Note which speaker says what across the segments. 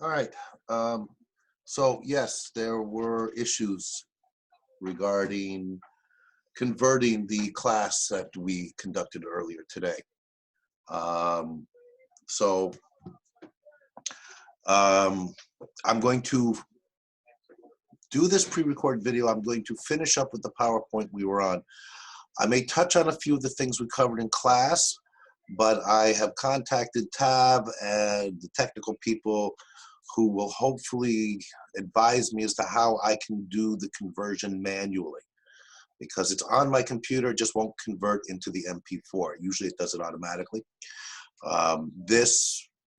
Speaker 1: All right. Um, so yes, there were issues regarding converting the class that we conducted earlier today. Um, so I'm going to do this pre-recorded video. I'm going to finish up with the PowerPoint we were on. I may touch on a few of the things we covered in class, but I have contacted Tab and the technical people who will hopefully advise me as to how I can do the conversion manually. Because it's on my computer, it just won't convert into the MP4. Usually it does it automatically.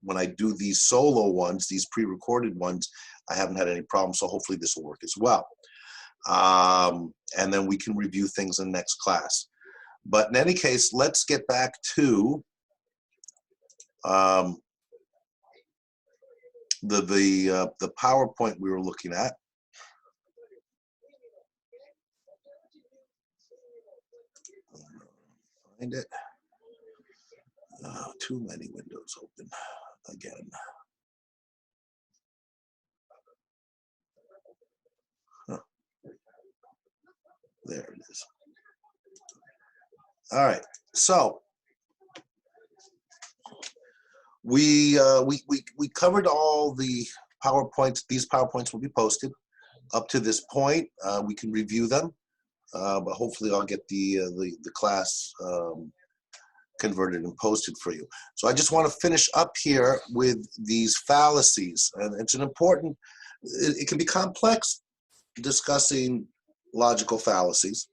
Speaker 1: When I do these solo ones, these pre-recorded ones, I haven't had any problems, so hopefully this will work as well. And then we can review things in the next class. But in any case, let's get back to the PowerPoint we were looking at. Find it. Too many windows open again. Huh. There it is. All right. So we covered all the PowerPoints. These PowerPoints will be posted up to this point. We can review them, but hopefully I'll get the class converted and posted for you. So I just want to finish up here with these fallacies, and it's an important. It can be complex discussing logical fallacies,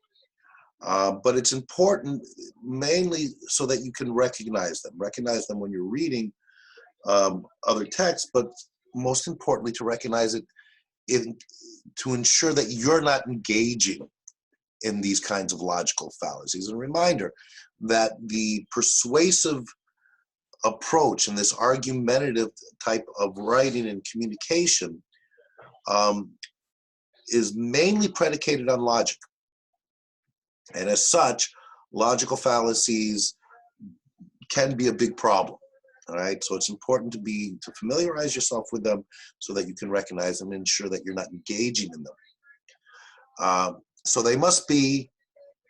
Speaker 1: but it's important mainly so that you can recognize them. Recognize them when you're reading other texts, but most importantly to recognize it to ensure that you're not engaging in these kinds of logical fallacies. And a reminder that the persuasive approach and this argumentative type of writing and communication is mainly predicated on logic. And as such, logical fallacies can be a big problem. All right, so it's important to familiarize yourself with them so that you can recognize them and ensure that you're not engaging in them. So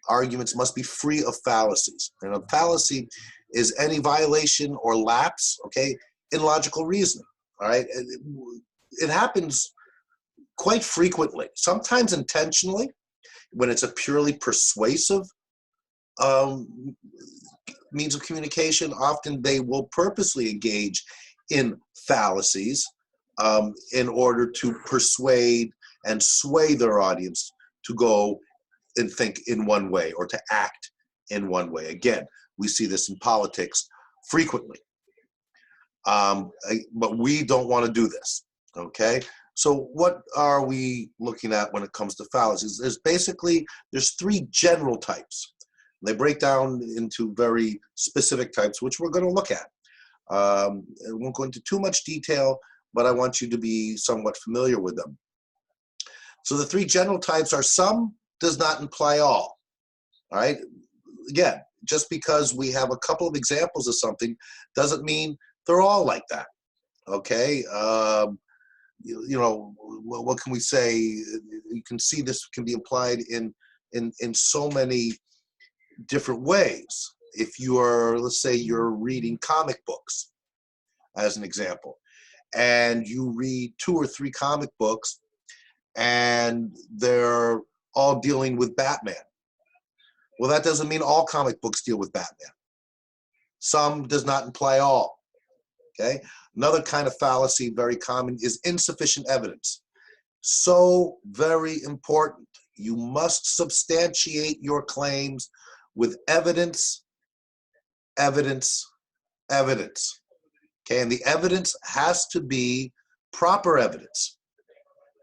Speaker 1: arguments must be free of fallacies. And a fallacy is any violation or lapse, okay, in logical reasoning. All right, it happens quite frequently, sometimes intentionally, when it's a purely persuasive means of communication. Often they will purposely engage in fallacies in order to persuade and sway their audience to go and think in one way or to act in one way. Again, we see this in politics frequently. But we don't want to do this, okay? So what are we looking at when it comes to fallacies? There's three general types. They break down into very specific types, which we're going to look at. I won't go into too much detail, but I want you to be somewhat familiar with them. So the three general types are: some does not imply all. All right? Again, just because we have a couple of examples of something doesn't mean they're all like that. Okay? What can we say? You can see this can be applied in so many different ways. If let's say you're reading comic books, as an example, and you read 2 or 3 comic books, and they're all dealing with Batman. Well, that doesn't mean all comic books deal with Batman. Some does not imply all. Okay? Another kind of fallacy, very common, is insufficient evidence. So very important. You must substantiate your claims with evidence, evidence, evidence. Okay, and the evidence has to be proper evidence.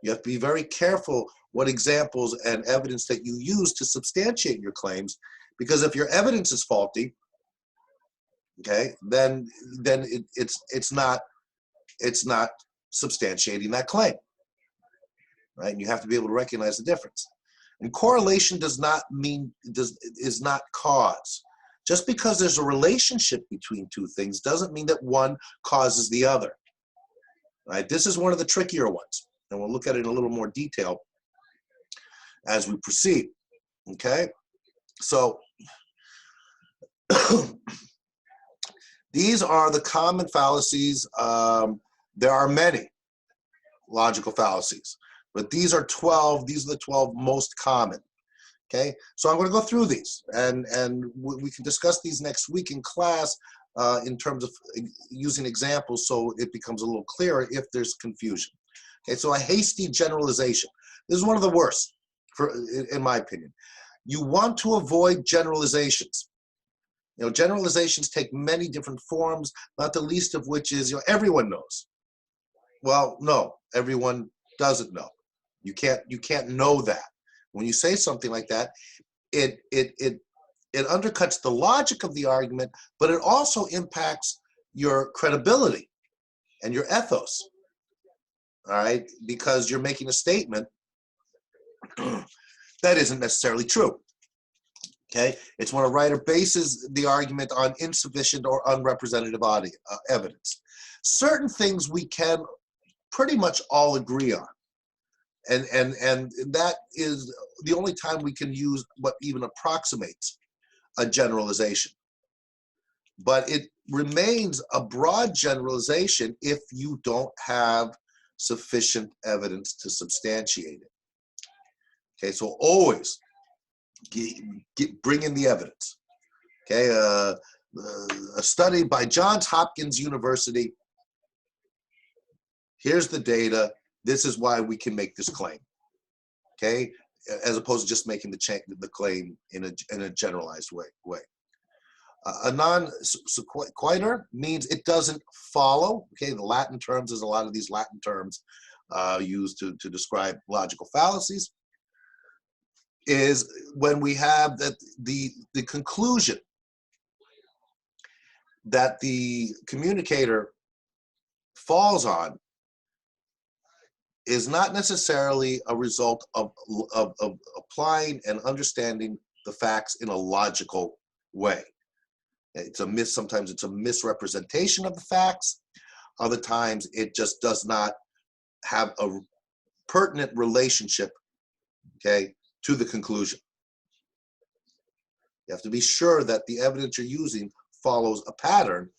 Speaker 1: You have to be very careful what examples and evidence that you use to substantiate your claims, because if your evidence is faulty, okay, then it's not substantiating that claim, right? And you have to be able to recognize the difference. And correlation is not cause. Just because there's a relationship between two things doesn't mean that one causes the other. Right? This is one of the trickier ones, and we'll look at it in a little more detail as we proceed. Okay, so these are the common fallacies. There are many logical fallacies, but these are 12. These are the 12 most common. Okay, so I'm going to go through these, and we can discuss these next week in class in terms of using examples, so it becomes a little clearer if there's confusion. Okay, so a hasty generalization. This is one of the worst, in my opinion. You want to avoid generalizations. You know, generalizations take many different forms, not the least of which is, you know, everyone knows. Well, no, everyone doesn't know. You can't know that. When you say something like that, it undercuts the logic of the argument, but it also impacts your credibility and your ethos. All right, because you're making a statement that isn't necessarily true. Okay, it's when a writer bases the argument on insufficient or unrepresentative evidence. Certain things we can pretty much all agree on. And that is the only time we can use what even approximates a generalization. But it remains a broad generalization if you don't have sufficient evidence to substantiate it. Okay, so always bring in the evidence. Okay, a study by Johns Hopkins University. Here's the data. This is why we can make this claim, okay? As opposed to just making the claim in a generalized way. A non sequitur means it doesn't follow, okay? The Latin terms, there's a lot of these Latin terms used to describe logical fallacies, is when we have that the conclusion that the communicator falls on is not necessarily a result of applying and understanding the facts in a logical way. Sometimes it's a misrepresentation of the facts. Other times it just does not have a pertinent relationship, okay, to the conclusion. You have to be sure that the evidence you're using follows a pattern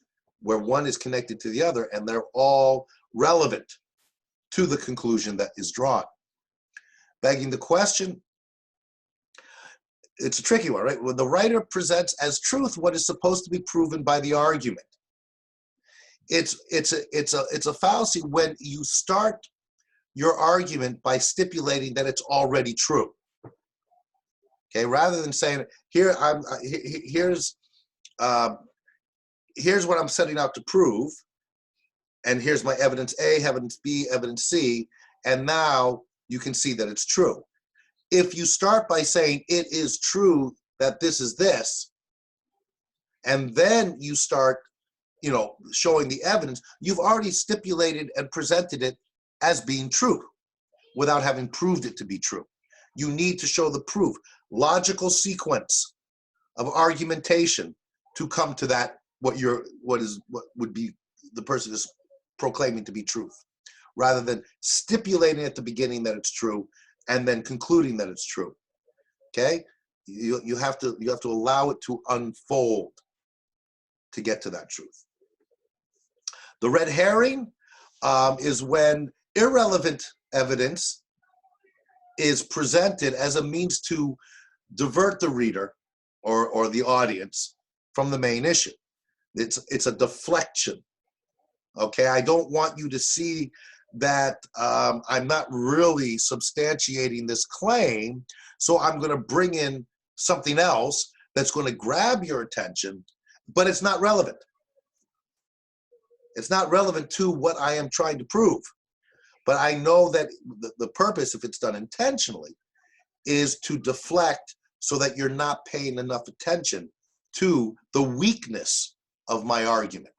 Speaker 1: where one is connected to the other and they're all relevant to the conclusion that is drawn. Begging the question, it's a tricky one, right? When the writer presents as truth what is supposed to be proven by the argument. It's a fallacy when you start your argument by stipulating that it's already true. Okay, rather than saying here's what I'm setting out to prove, and here's my evidence A, evidence B, evidence C, and now you can see that it's true. If you start by saying it is true that this is this, and then you start, you know, showing the evidence, you've already stipulated and presented it as being true without having proved it to be true. You need to show the proof, logical sequence of argumentation to come to that what would be the person is proclaiming to be truth, rather than stipulating at the beginning that it's true and then concluding that it's true. Okay, you have to allow it to unfold to get to that truth. The red herring is when irrelevant evidence is presented as a means to divert the reader or the audience from the main issue. It's a deflection. Okay, I don't want you to see that I'm not really substantiating this claim, so I'm going to bring in something else that's going to grab your attention, but it's not relevant. It's not relevant to what I am trying to prove. But I know that the purpose, if it's done intentionally, is to deflect so that you're not paying enough attention to the weakness of my argument.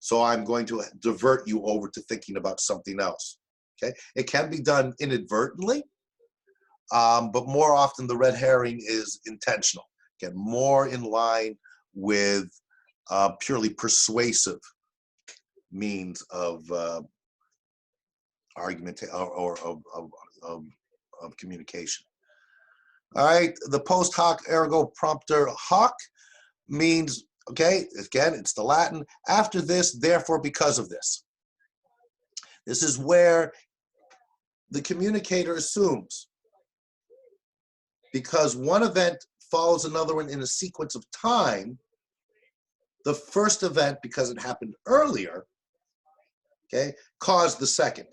Speaker 1: So I'm going to divert you over to thinking about something else. Okay, it can be done inadvertently, but more often the red herring is intentional. Again, more in line with purely persuasive means of argument or of communication. All right, the post hoc ergo propter hoc means, okay, again, it's the Latin, after this, therefore, because of this. This is where the communicator assumes, because one event follows another one in a sequence of time, the first event, because it happened earlier, okay, caused the second.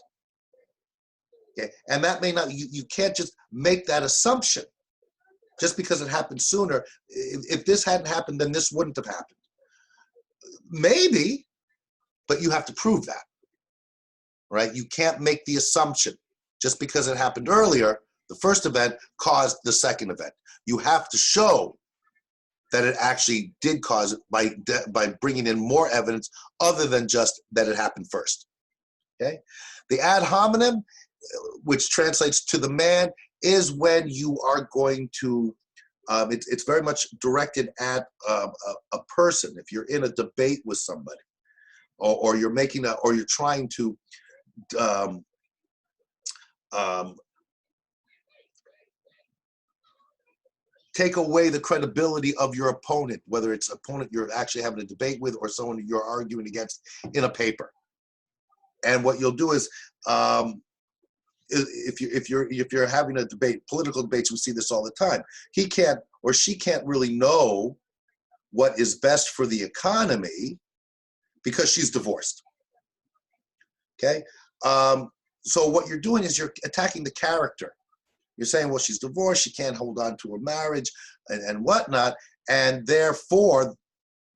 Speaker 1: Okay, and that may not, you can't just make that assumption just because it happened sooner. If this hadn't happened, then this wouldn't have happened. Maybe, but you have to prove that, right? You can't make the assumption just because it happened earlier, the first event caused the second event. You have to show that it actually did cause it by bringing in more evidence other than just that it happened first. Okay, the ad hominem, which translates to the man, is when you are going to, it's very much directed at a person. If you're in a debate with somebody, or you're making or you're trying to take away the credibility of your opponent, whether it's opponent you're actually having a debate with or someone you're arguing against in a paper. And what you'll do is, if you're having a debate, political debates, we see this all the time. He can't or she can't really know what is best for the economy because she's divorced. Okay, so what you're doing is you're attacking the character. You're saying, well, she's divorced, she can't hold on to her marriage and whatnot, and therefore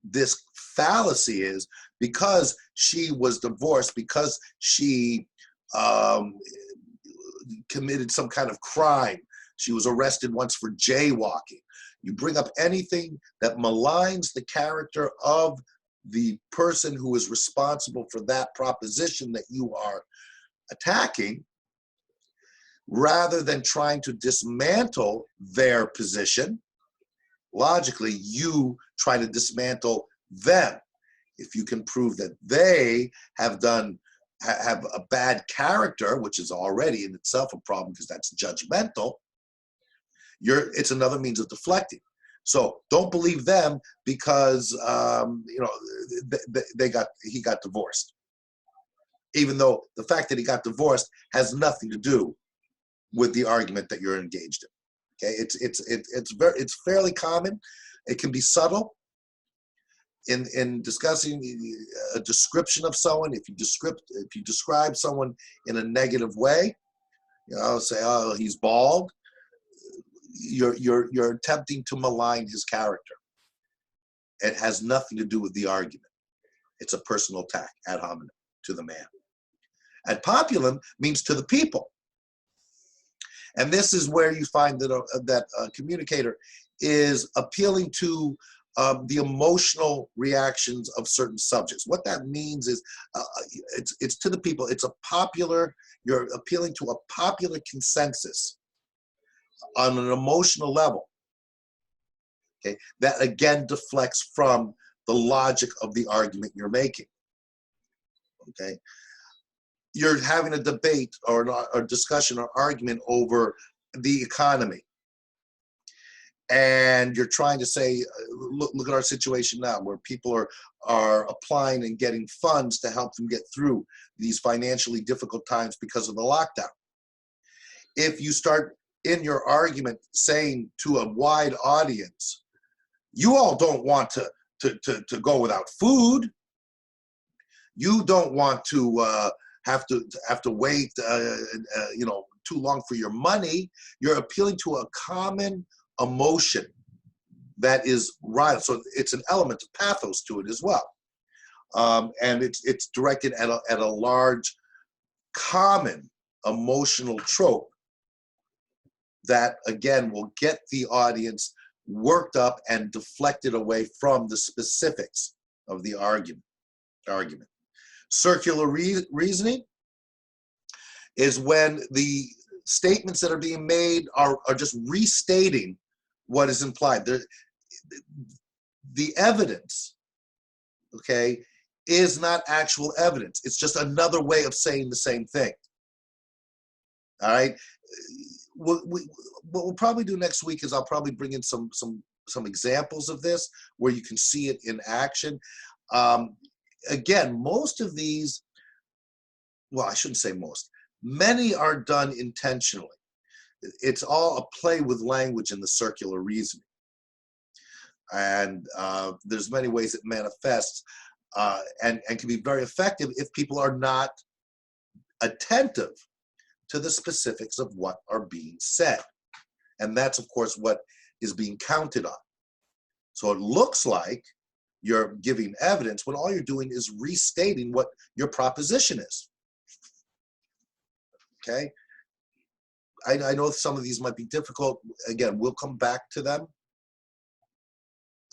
Speaker 1: this fallacy is because she was divorced, because she committed some kind of crime, she was arrested once for jaywalking. You bring up anything that maligns the character of the person who is responsible for that proposition that you are attacking, rather than trying to dismantle their position. Logically, you try to dismantle them. If you can prove that they have a bad character, which is already in itself a problem because that's judgmental, it's another means of deflecting. So don't believe them because he got divorced, even though the fact that he got divorced has nothing to do with the argument that you're engaged in. Okay, it's fairly common. It can be subtle in discussing a description of someone. If you describe someone in a negative way, say, oh, he's bald. You're attempting to malign his character. It has nothing to do with the argument. It's a personal attack, ad hominem, to the man. Ad populum means to the people. And this is where you find that a communicator is appealing to the emotional reactions of certain subjects. What that means is it's to the people. You're appealing to a popular consensus on an emotional level. Okay, that again deflects from the logic of the argument you're making. Okay. You're having a debate or a discussion or argument over the economy. And you're trying to say, look at our situation now where people are applying and getting funds to help them get through these financially difficult times because of the lockdown. If you start in your argument saying to a wide audience, you all don't want to go without food. You don't want to have to wait, too long for your money. You're appealing to a common emotion that is right. So it's an element of pathos to it as well, and it's directed at a large, common emotional trope that again will get the audience worked up and deflected away from the specifics of the argument. Circular reasoning is when the statements that are being made are just restating what is implied. The evidence, okay, is not actual evidence. It's just another way of saying the same thing. All right. What we'll probably do next week is I'll probably bring in some examples of this where you can see it in action. Um, Again, most of these, well, I shouldn't say most, many are done intentionally. It's all a play with language in the circular reasoning. And there's many ways it manifests and can be very effective if people are not attentive to the specifics of what are being said. And that's, of course, what is being counted on. So it looks like you're giving evidence when all you're doing is restating what your proposition is. Okay? I know some of these might be difficult. Again, we'll come back to them.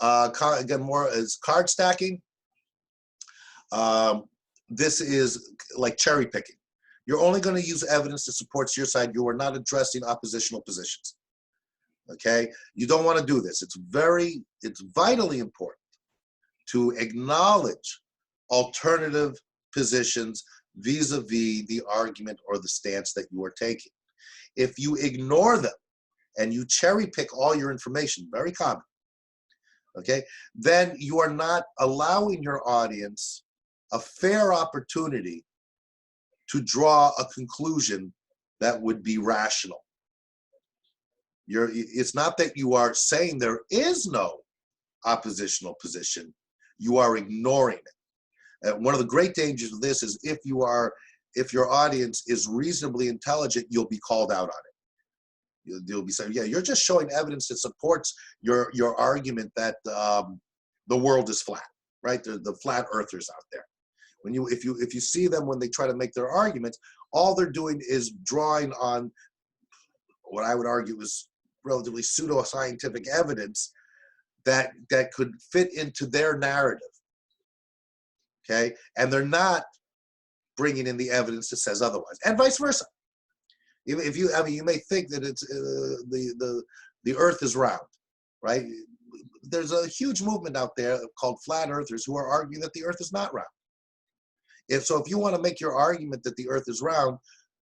Speaker 1: Again, more is card stacking. This is like cherry picking. You're only going to use evidence that supports your side. You are not addressing oppositional positions. Okay? You don't want to do this. It's vitally important to acknowledge alternative positions vis-a-vis the argument or the stance that you are taking. If you ignore them and you cherry pick all your information, very common, okay, then you are not allowing your audience a fair opportunity to draw a conclusion that would be rational. It's not that you are saying there is no oppositional position, you are ignoring it. One of the great dangers of this is if your audience is reasonably intelligent, you'll be called out on it. You'll be saying, yeah, you're just showing evidence that supports your argument that the world is flat, right? The flat earthers out there. If you see them when they try to make their arguments, all they're doing is drawing on what I would argue is relatively pseudoscientific evidence that could fit into their narrative. Okay, and they're not bringing in the evidence that says otherwise, and vice versa. If you, I mean, you may think that it's the Earth is round, right? There's a huge movement out there called flat earthers who are arguing that the Earth is not round. If you want to make your argument that the Earth is round,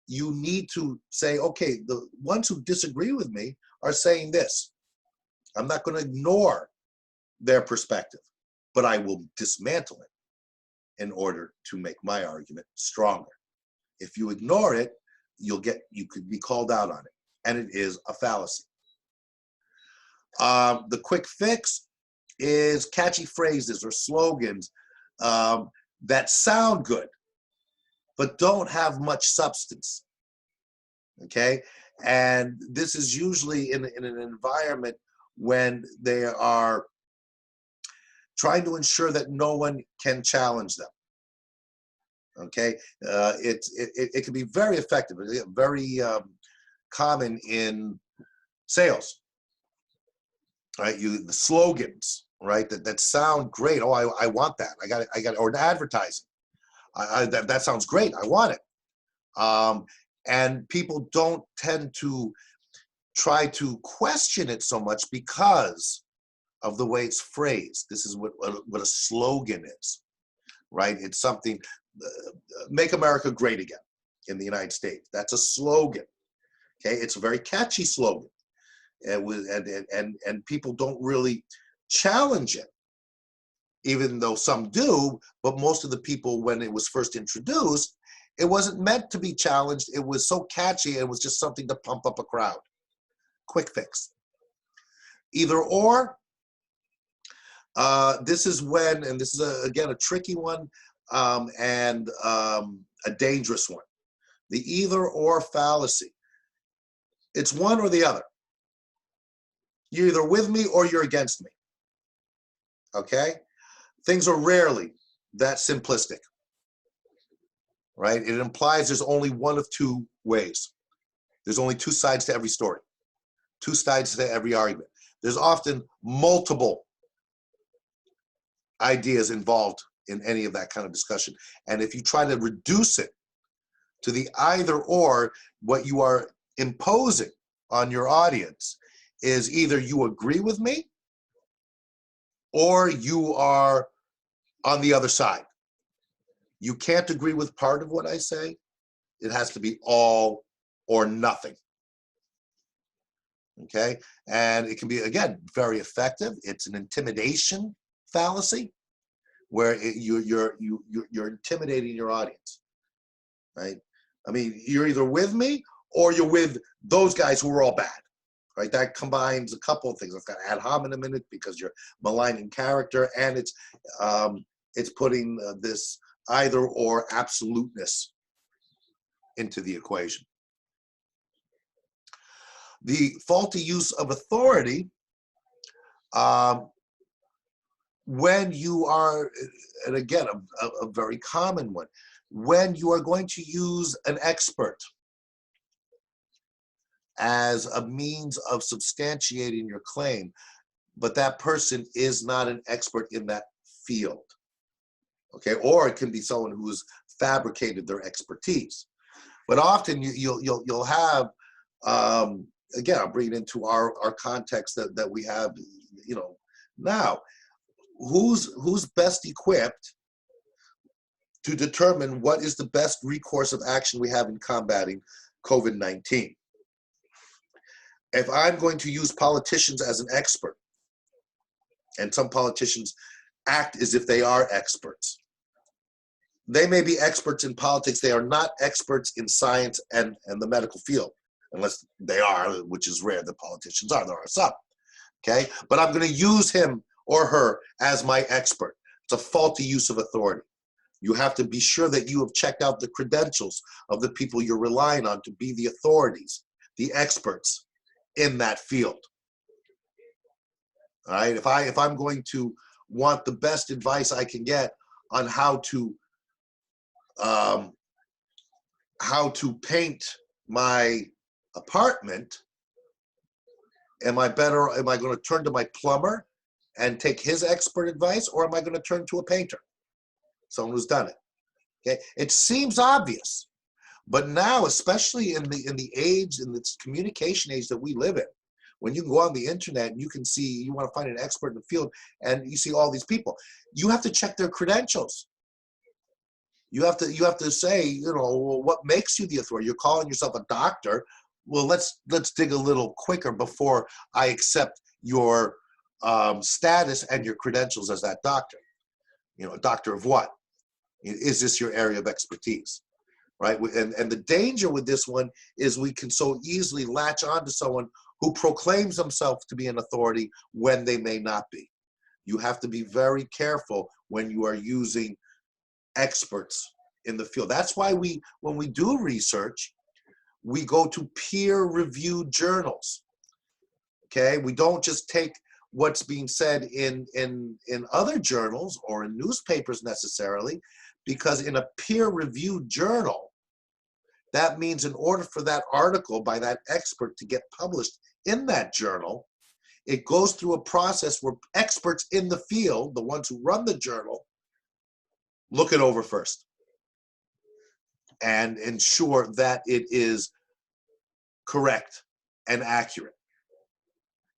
Speaker 1: you need to say, okay, the ones who disagree with me are saying this. I'm not going to ignore their perspective, but I will dismantle it in order to make my argument stronger. If you ignore it, you could be called out on it, and it is a fallacy. The quick fix is catchy phrases or slogans that sound good, but don't have much substance. Okay, and this is usually in an environment when they are trying to ensure that no one can challenge them. Okay, it can be very effective, very common in sales. Right, the slogans, right, that sound great. Oh, I want that. I got it. Or advertising. That sounds great. I want it. And people don't tend to try to question it so much because of the way it's phrased. This is what a slogan is, right? It's something, make America great again in the United States. That's a slogan, okay? It's a very catchy slogan. And people don't really challenge it, even though some do, but most of the people, when it was first introduced, it wasn't meant to be challenged. It was so catchy, it was just something to pump up a crowd. Quick fix. Either or, this is when, and this is, again, a tricky one and a dangerous one. The either or fallacy. It's one or the other. You're either with me or you're against me. Okay? Things are rarely that simplistic. Right? It implies there's only one of two ways. There's only two sides to every story, two sides to every argument. There's often multiple ideas involved in any of that kind of discussion. And if you try to reduce it to the either or, what you are imposing on your audience is either you agree with me or you are on the other side. You can't agree with part of what I say. It has to be all or nothing. Okay, and it can be, again, very effective. It's an intimidation fallacy where you're intimidating your audience, right? I mean, you're either with me or you're with those guys who are all bad, right? That combines a couple of things. It's got ad hominem in it because you're maligning character, and it's putting this either or absoluteness into the equation. The faulty use of authority, when you are, and again, a very common one, when you are going to use an expert as a means of substantiating your claim, but that person is not an expert in that field, okay? Or it can be someone who's fabricated their expertise. But often you'll have, again, I'll bring it into our context that we have, you know, now. Who's best equipped to determine what is the best recourse of action we have in combating COVID-19? If I'm going to use politicians as an expert, and some politicians act as if they are experts, they may be experts in politics. They are not experts in science and the medical field, unless they are, which is rare that politicians are. There are some, okay? But I'm going to use him or her as my expert. It's a faulty use of authority. You have to be sure that you have checked out the credentials of the people you're relying on to be the authorities, the experts in that field. All right, if I'm going to want the best advice I can get on how to paint my apartment, am I going to turn to my plumber and take his expert advice, or am I going to turn to a painter, someone who's done it? Okay, it seems obvious, but now, especially in the age, in this communication age that we live in, when you can go on the internet and you can see, you want to find an expert in the field, and you see all these people, you have to check their credentials. You have to say, you know, well, what makes you the authority? You're calling yourself a doctor. Well, let's dig a little quicker before I accept your status and your credentials as that doctor. You know, a doctor of what? Is this your area of expertise? Right? And the danger with this one is we can so easily latch on to someone who proclaims themselves to be an authority when they may not be. You have to be very careful when you are using experts in the field. That's why when we do research, we go to peer-reviewed journals. Okay, we don't just take what's being said in other journals or in newspapers necessarily, because in a peer-reviewed journal, that means in order for that article by that expert to get published in that journal, it goes through a process where experts in the field, the ones who run the journal, look it over first and ensure that it is correct and accurate.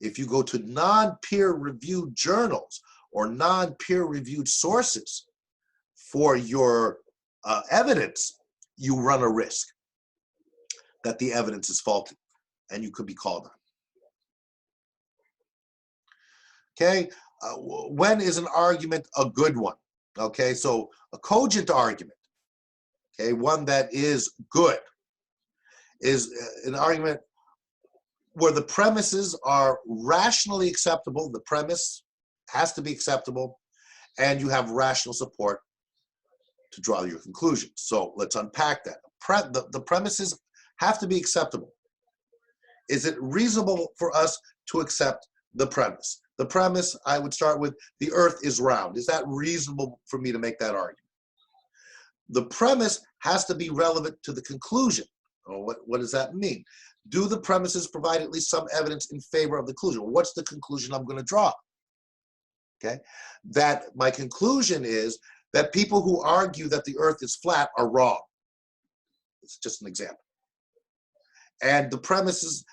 Speaker 1: If you go to non-peer-reviewed journals or non-peer-reviewed sources for your evidence, you run a risk that the evidence is faulty and you could be called on. Okay, when is an argument a good one? Okay, so a cogent argument, okay, one that is good, is an argument where the premises are rationally acceptable. The premise has to be acceptable, and you have rational support to draw your conclusions. So let's unpack that. The premises have to be acceptable. Is it reasonable for us to accept the premise? The premise, I would start with, the earth is round. Is that reasonable for me to make that argument? The premise has to be relevant to the conclusion. Oh, what does that mean? Do the premises provide at least some evidence in favor of the conclusion? What's the conclusion I'm going to draw? Okay, that my conclusion is that people who argue that the earth is flat are wrong. It's just an example. And the premises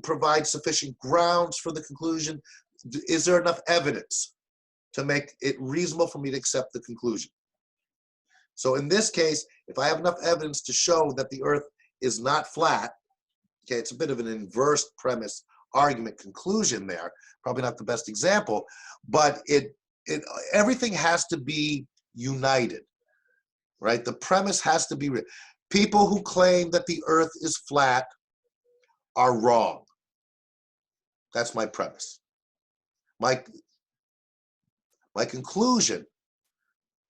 Speaker 1: provide sufficient grounds for the conclusion. Is there enough evidence to make it reasonable for me to accept the conclusion? So in this case, if I have enough evidence to show that the earth is not flat, Okay, it's a bit of an inverse premise argument conclusion there. Probably not the best example, but everything has to be united, right? The premise has to be people who claim that the earth is flat are wrong. That's my premise. My conclusion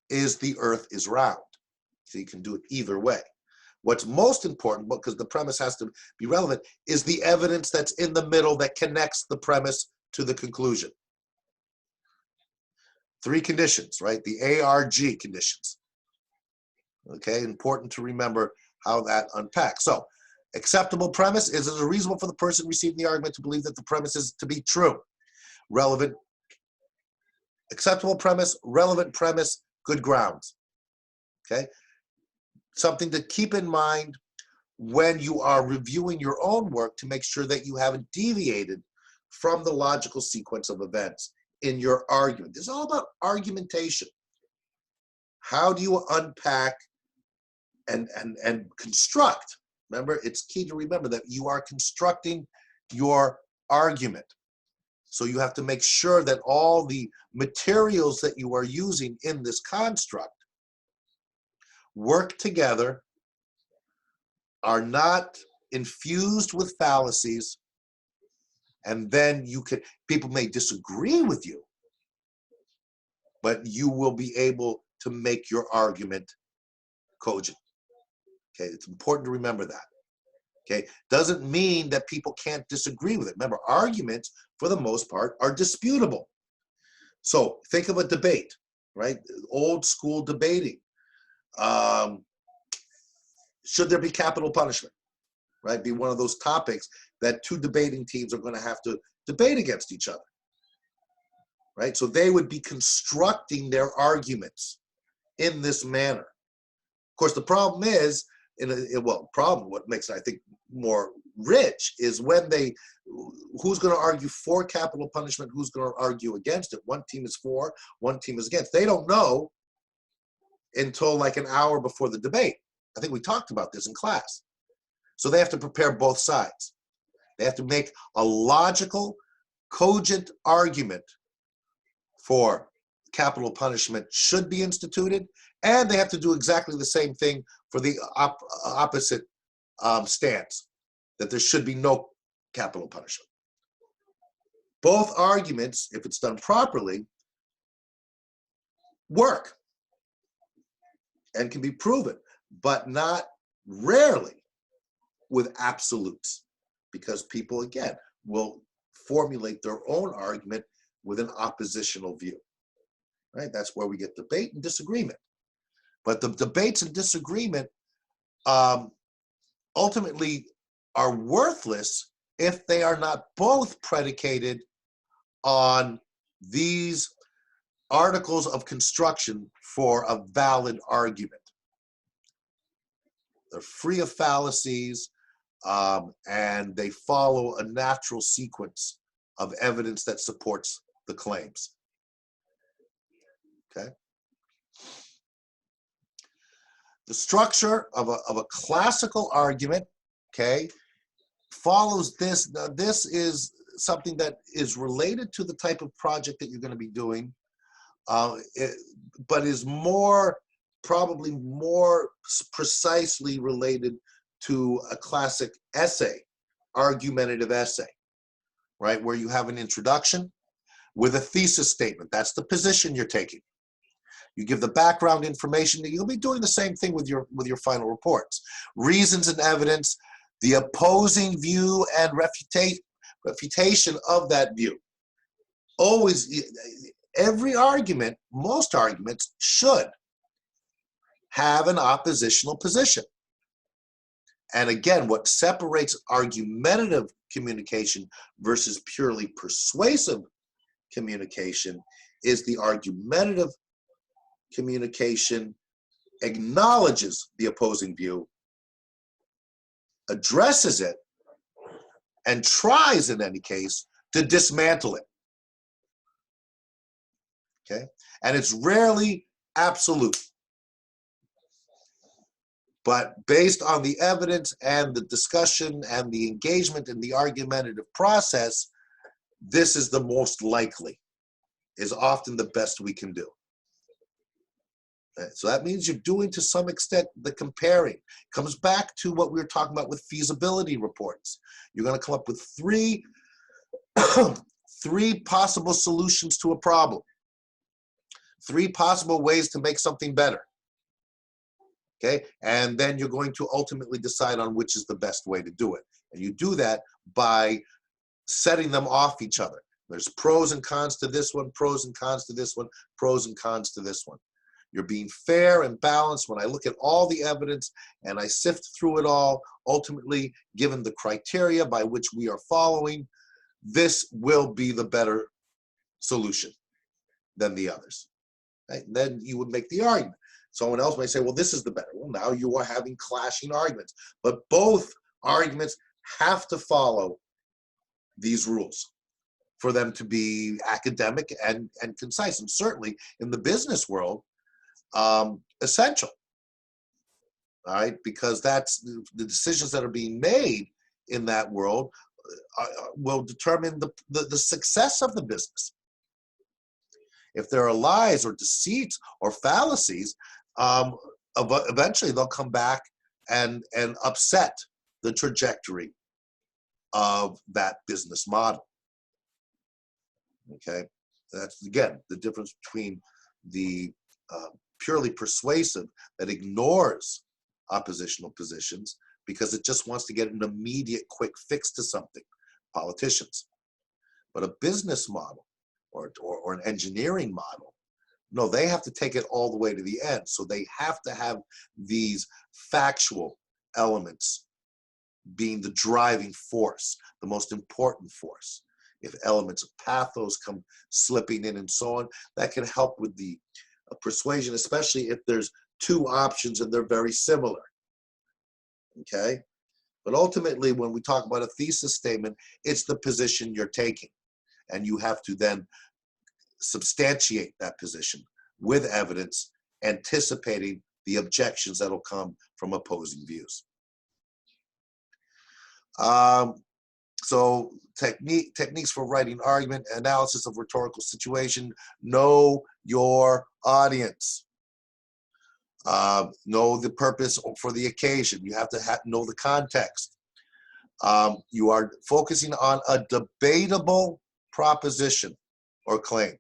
Speaker 1: is the earth is round. So you can do it either way. What's most important, because the premise has to be relevant, is the evidence that's in the middle that connects the premise to the conclusion. 3 conditions, right? The ARG conditions. Okay, important to remember how that unpacks. So, acceptable premise is it reasonable for the person receiving the argument to believe that the premise is to be true? Relevant, acceptable premise, relevant premise, good grounds. Okay, something to keep in mind when you are reviewing your own work to make sure that you haven't deviated from the logical sequence of events in your argument. This is all about argumentation. How do you unpack and construct? Remember, it's key to remember that you are constructing your argument. So you have to make sure that all the materials that you are using in this construct work together, are not infused with fallacies, and then people may disagree with you, but you will be able to make your argument cogent. Okay, it's important to remember that. Okay, doesn't mean that people can't disagree with it. Remember, arguments, for the most part, are disputable. So think of a debate, right? Old school debating. Should there be capital punishment? Right? Be one of those topics that 2 debating teams are going to have to debate against each other. Right? So they would be constructing their arguments in this manner. Of course, the problem is, what makes it, I think, more rich is when who's going to argue for capital punishment, who's going to argue against it. One team is for, one team is against. They don't know until like an hour before the debate. I think we talked about this in class. So they have to prepare both sides. They have to make a logical, cogent argument for capital punishment should be instituted, and they have to do exactly the same thing for the opposite stance, that there should be no capital punishment. Both arguments, if it's done properly, work and can be proven, but not rarely with absolutes, because people, again, will formulate their own argument with an oppositional view. Right? That's where we get debate and disagreement. But the debates and disagreement ultimately are worthless if they are not both predicated on these articles of construction for a valid argument. They're free of fallacies, and they follow a natural sequence of evidence that supports the claims. Okay. The structure of a classical argument, okay, follows this. Now, this is something that is related to the type of project that you're going to be doing, but is probably more precisely related to a classic essay, argumentative essay, right? Where you have an introduction with a thesis statement. That's the position you're taking. You give the background information. You'll be doing the same thing with your final reports. Reasons and evidence, the opposing view and refutation of that view. Always, every argument, most arguments should have an oppositional position. And again, what separates argumentative communication versus purely persuasive communication is the argumentative communication acknowledges the opposing view, addresses it, and tries, in any case, to dismantle it. Okay? And it's rarely absolute. But based on the evidence and the discussion and the engagement in the argumentative process, this is the most likely, is often the best we can do. So that means you're doing, to some extent, the comparing. Comes back to what we were talking about with feasibility reports. You're going to come up with three possible solutions to a problem, three possible ways to make something better. Okay, and then you're going to ultimately decide on which is the best way to do it. And you do that by setting them off each other. There's pros and cons to this one, pros and cons to this one, pros and cons to this one. You're being fair and balanced. When I look at all the evidence and I sift through it all, ultimately, given the criteria by which we are following, this will be the better solution than the others. Right? Then you would make the argument. Someone else may say, well, this is the better. Well, now you are having clashing arguments. But both arguments have to follow these rules for them to be academic and concise. And certainly in the business world, essential. All right, because that's the decisions that are being made in that world will determine the success of the business. If there are lies or deceits or fallacies, eventually they'll come back and upset the trajectory of that business model. Okay, that's again the difference between the purely persuasive that ignores oppositional positions because it just wants to get an immediate quick fix to something, politicians. But a business model or an engineering model, no, they have to take it all the way to the end. So they have to have these factual elements being the driving force, the most important force. If elements of pathos come slipping in and so on, that can help with the persuasion, especially if there's two options and they're very similar. Okay? But ultimately, when we talk about a thesis statement, it's the position you're taking. And you have to then substantiate that position with evidence, anticipating the objections that'll come from opposing views. So techniques for writing argument, analysis of rhetorical situation, know your audience. Know the purpose for the occasion. You have to know the context. You are focusing on a debatable proposition or claim.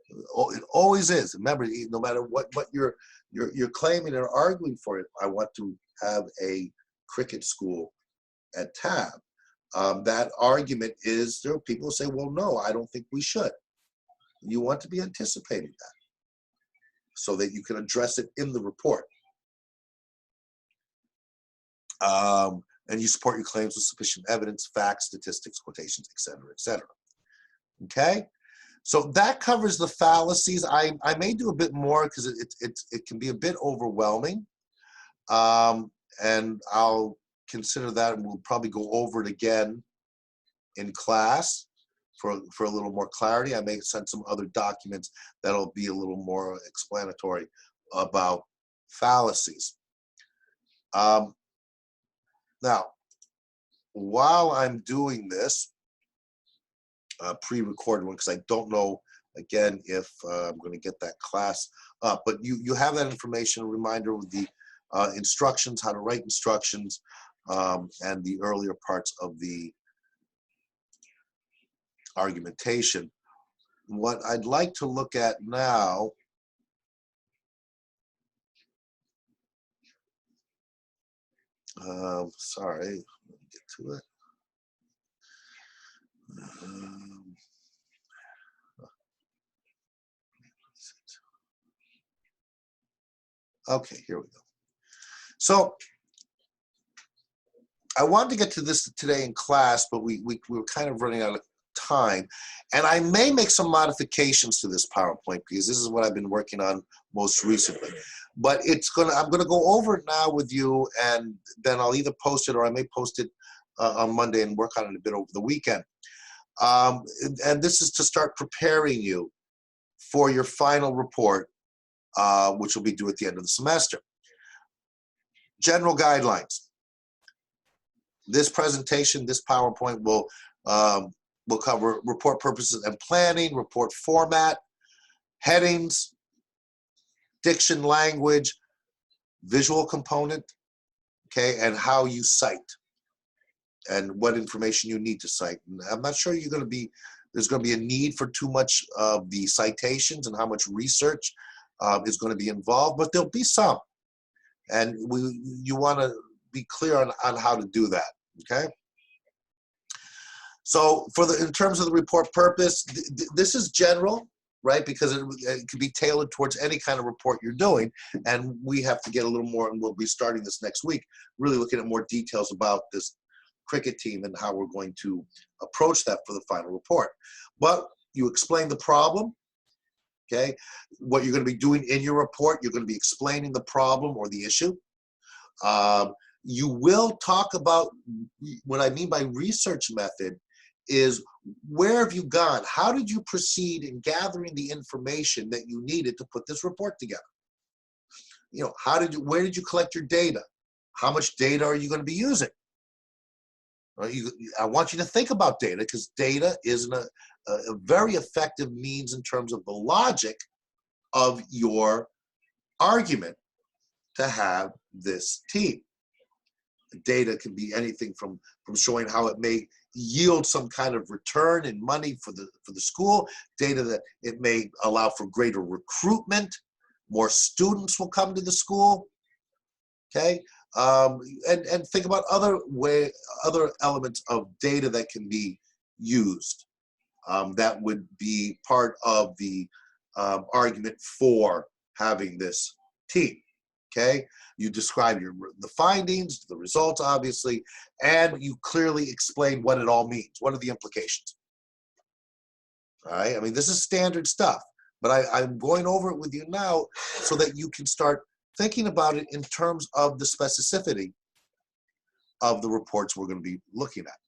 Speaker 1: It always is. Remember, no matter what you're claiming or arguing for it, I want to have a cricket school at TAB. That argument is, there are people who say, well, no, I don't think we should. You want to be anticipating that so that you can address it in the report. And you support your claims with sufficient evidence, facts, statistics, quotations, et cetera, et cetera. Okay? So that covers the fallacies. I may do a bit more because it can be a bit overwhelming. And I'll consider that, and we'll probably go over it again in class for a little more clarity. I may send some other documents that'll be a little more explanatory about fallacies. Now, while I'm doing this, pre-recorded one, because I don't know, again, if I'm going to get that class up, but you have that information, a reminder with the instructions, how to write instructions, and the earlier parts of the argumentation. What I'd like to look at now sorry, let me get to it. Okay, here we go. So I wanted to get to this today in class, but we were kind of running out of time. And I may make some modifications to this PowerPoint because this is what I've been working on most recently. But I'm gonna go over it now with you, and then I'll either post it or I may post it on Monday and work on it a bit over the weekend. And this is to start preparing you for your final report, which will be due at the end of the semester. General guidelines. This presentation, this PowerPoint will cover report purposes and planning, report format, headings, diction, language, visual component, okay, and how you cite and what information you need to cite. And I'm not sure there's going to be a need for too much of the citations and how much research is going to be involved, but there'll be some. And you want to be clear on how to do that, okay? So in terms of the report purpose, this is general, right? Because it can be tailored towards any kind of report you're doing. And we have to get a little more, and we'll be starting this next week, really looking at more details about this cricket team and how we're going to approach that for the final report. But you explain the problem, okay? What you're going to be doing in your report, you're going to be explaining the problem or the issue. You will talk about what I mean by research method is where have you gone? How did you proceed in gathering the information that you needed to put this report together? You know, where did you collect your data? How much data are you going to be using? I want you to think about data because data is a very effective means in terms of the logic of your argument to have this team. Data can be anything from showing how it may yield some kind of return in money for the school, data that it may allow for greater recruitment, more students will come to the school, okay? And think about other elements of data that can be used that would be part of the argument for having this team. Okay, you describe the findings, the results, obviously, and you clearly explain what it all means. What are the implications? All right, I mean, this is standard stuff, but I'm going over it with you now so that you can start thinking about it in terms of the specificity of the reports we're going to be looking at.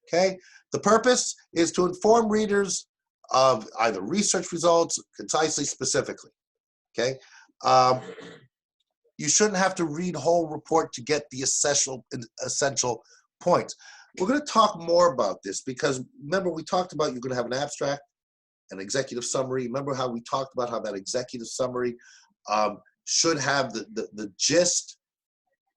Speaker 1: Okay, the purpose is to inform readers of either research results, concisely, specifically. Okay. You shouldn't have to read whole report to get the essential points. We're going to talk more about this because remember we talked about you're going to have an abstract, an executive summary. Remember how we talked about how that executive summary should have the gist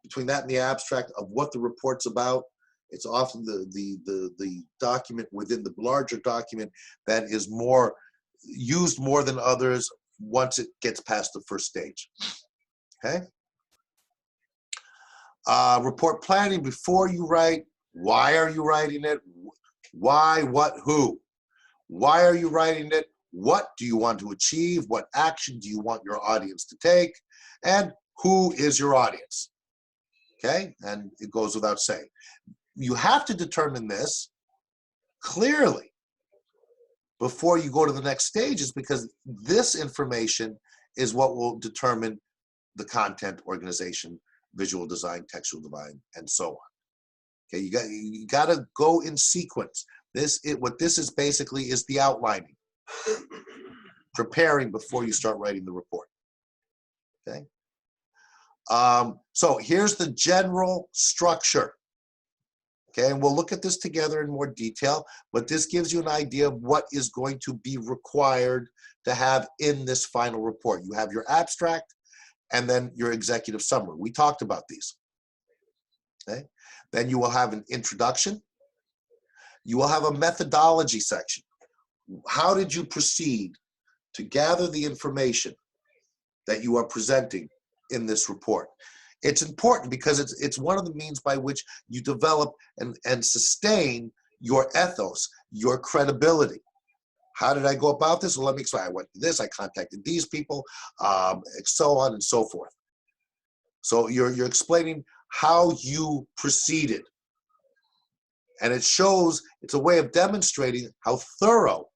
Speaker 1: between that and the abstract of what the report's about. It's often the document within the larger document that is used more than others once it gets past the first stage. Okay. Report planning before you write. Why are you writing it? Why, what, who? Why are you writing it? What do you want to achieve? What action do you want your audience to take? And who is your audience? Okay, and it goes without saying. You have to determine this clearly before you go to the next stages because this information is what will determine the content, organization, visual design, textual design, and so on. Okay, you got to go in sequence. What this is basically is the outlining, preparing before you start writing the report. Okay. So here's the general structure. Okay, and we'll look at this together in more detail, but this gives you an idea of what is going to be required to have in this final report. You have your abstract, and then your executive summary. We talked about these. Okay? Then you will have an introduction. You will have a methodology section. How did you proceed to gather the information that you are presenting in this report? It's important because it's one of the means by which you develop and sustain your ethos, your credibility. How did I go about this? Well, let me explain. I went to this, I contacted these people, so on and so forth. So you're explaining how you proceeded. And it shows, it's a way of demonstrating how thorough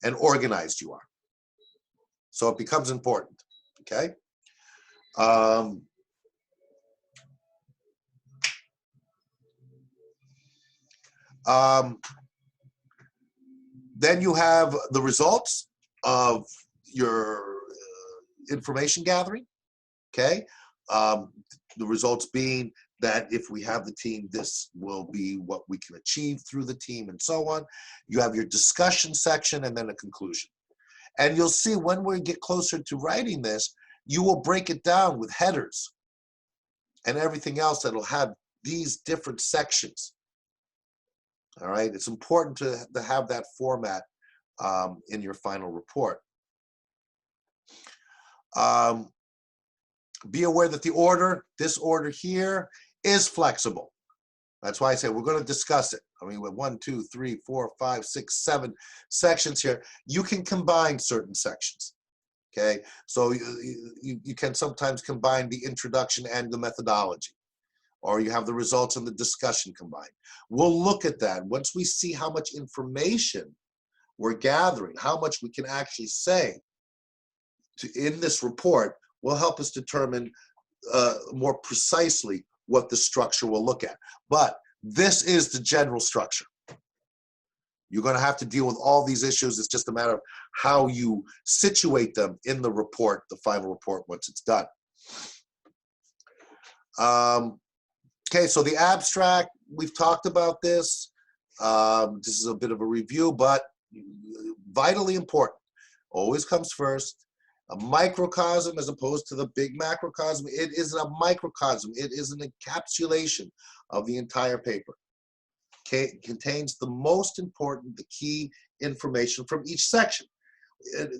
Speaker 1: and organized you are. So it becomes important, okay? Then you have the results of your information gathering, okay? The results being that if we have the team, this will be what we can achieve through the team and so on. You have your discussion section and then a conclusion. And you'll see when we get closer to writing this, you will break it down with headers and everything else that'll have these different sections. All right, it's important to have that format in your final report. Be aware that the order, this order here, is flexible. That's why I say we're going to discuss it. I mean, with 1, 2, 3, 4, 5, 6, 7 sections here, you can combine certain sections. Okay, so you can sometimes combine the introduction and the methodology, or you have the results and the discussion combined. We'll look at that once we see how much information we're gathering, how much we can actually say in this report will help us determine more precisely what the structure will look at. But this is the general structure. You're going to have to deal with all these issues. It's just a matter of how you situate them in the report, the final report, once it's done. Okay, so the abstract, we've talked about this. This is a bit of a review, but vitally important. Always comes first. A microcosm as opposed to the big macrocosm. It is a microcosm. It is an encapsulation of the entire paper. Okay, it contains the most important, the key information from each section.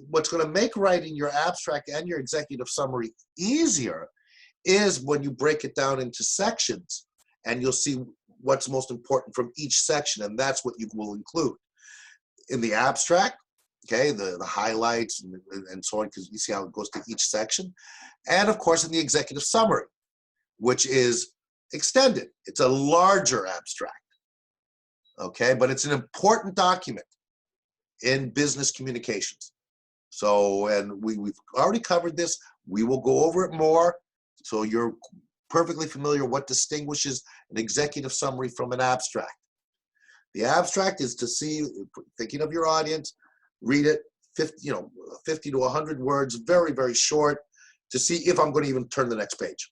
Speaker 1: What's going to make writing your abstract and your executive summary easier is when you break it down into sections, and you'll see what's most important from each section, and that's what you will include. In the abstract, okay, the highlights and so on, because you see how it goes to each section. And of course, in the executive summary, which is extended. It's a larger abstract, okay, but it's an important document in business communications. So, and we've already covered this. We will go over it more, so you're perfectly familiar what distinguishes an executive summary from an abstract. The abstract is to see, thinking of your audience, read it, 50 to 100 words, very, very short, to see if I'm going to even turn the next page.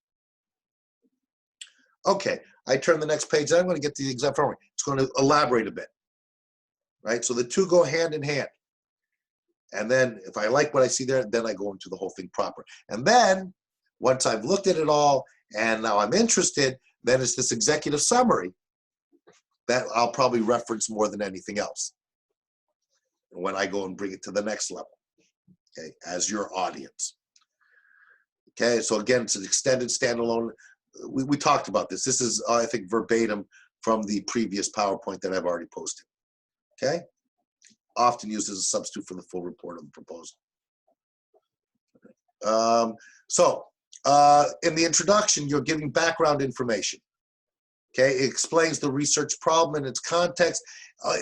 Speaker 1: Okay, I turn the next page, then I'm going to get to the executive summary. It's going to elaborate a bit, right? So the two go hand in hand. And then if I like what I see there, then I go into the whole thing proper. And then once I've looked at it all and now I'm interested, then it's this executive summary that I'll probably reference more than anything else when I go and bring it to the next level, okay, as your audience. Okay, so again, it's an extended standalone. We talked about this. This is, I think, verbatim from the previous PowerPoint that I've already posted. Okay, often used as a substitute for the full report of the proposal. In the introduction, you're giving background information. Okay, it explains the research problem and its context.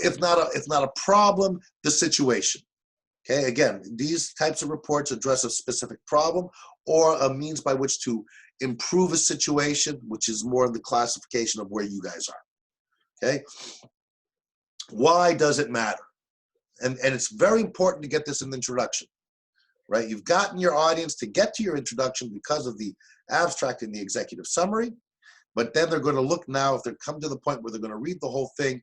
Speaker 1: If not a problem, the situation. Okay, again, these types of reports address a specific problem or a means by which to improve a situation, which is more in the classification of where you guys are. Okay, why does it matter? And it's very important to get this in the introduction, right? You've gotten your audience to get to your introduction because of the abstract and the executive summary. But then they're going to look now, if they come to the point where they're going to read the whole thing,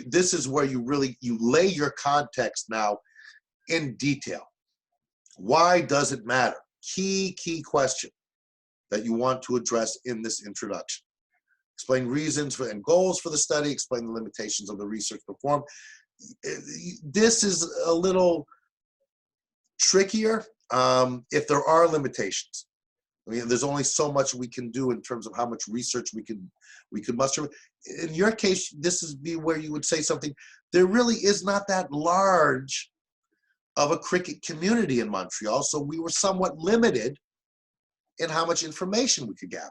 Speaker 1: this is where you lay your context now in detail. Why does it matter? Key question that you want to address in this introduction. Explain reasons and goals for the study, explain the limitations of the research performed. This is a little trickier if there are limitations. I mean, there's only so much we can do in terms of how much research we could muster. In your case, this is where you would say something. There really is not that large of a cricket community in Montreal, so we were somewhat limited in how much information we could gather.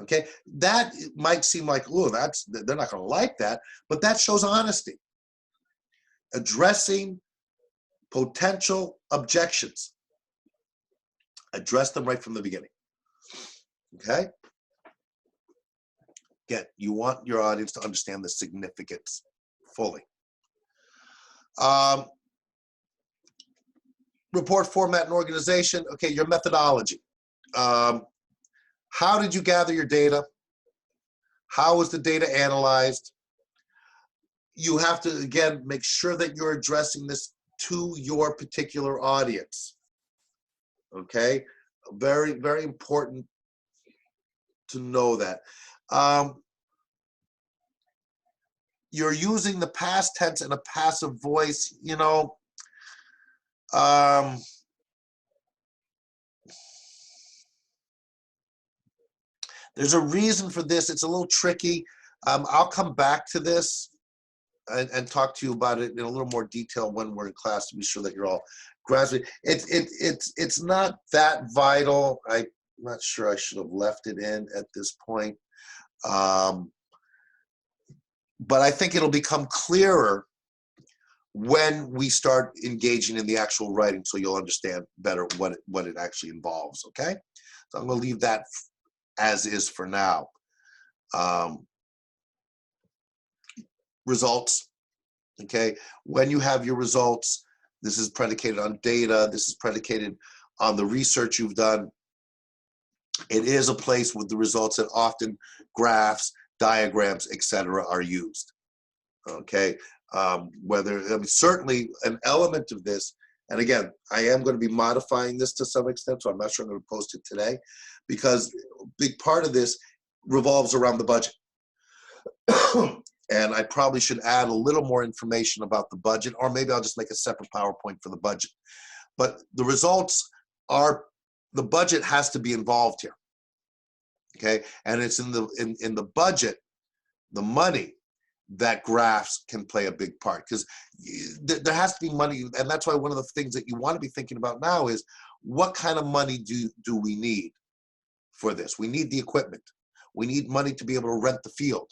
Speaker 1: Okay, that might seem like, oh, they're not going to like that, but that shows honesty. Addressing potential objections. Address them right from the beginning. Okay? Again, you want your audience to understand the significance fully. Report format and organization. Okay, your methodology. How did you gather your data? How was the data analyzed? You have to, again, make sure that you're addressing this to your particular audience. Okay? Very, very important to know that. You're using the past tense and a passive voice, you know. There's a reason for this. It's a little tricky. I'll come back to this and talk to you about it in a little more detail when we're in class to be sure that you're all grasping. It's not that vital. I'm not sure I should have left it in at this point. But I think it'll become clearer when we start engaging in the actual writing, so you'll understand better what it actually involves, okay? So I'm gonna leave that as is for now. Results, okay? When you have your results, this is predicated on data, this is predicated on the research you've done. It is a place with the results that often graphs, diagrams, etc. are used, okay? Certainly an element of this, and again, I am going to be modifying this to some extent, so I'm not sure I'm going to post it today, because a big part of this revolves around the budget. And I probably should add a little more information about the budget, or maybe I'll just make a separate PowerPoint for the budget. But the results are, the budget has to be involved here, okay? And it's in the budget, the money, that graphs can play a big part, because there has to be money. And that's why one of the things that you want to be thinking about now is, what kind of money do we need for this? We need the equipment. We need money to be able to rent the field,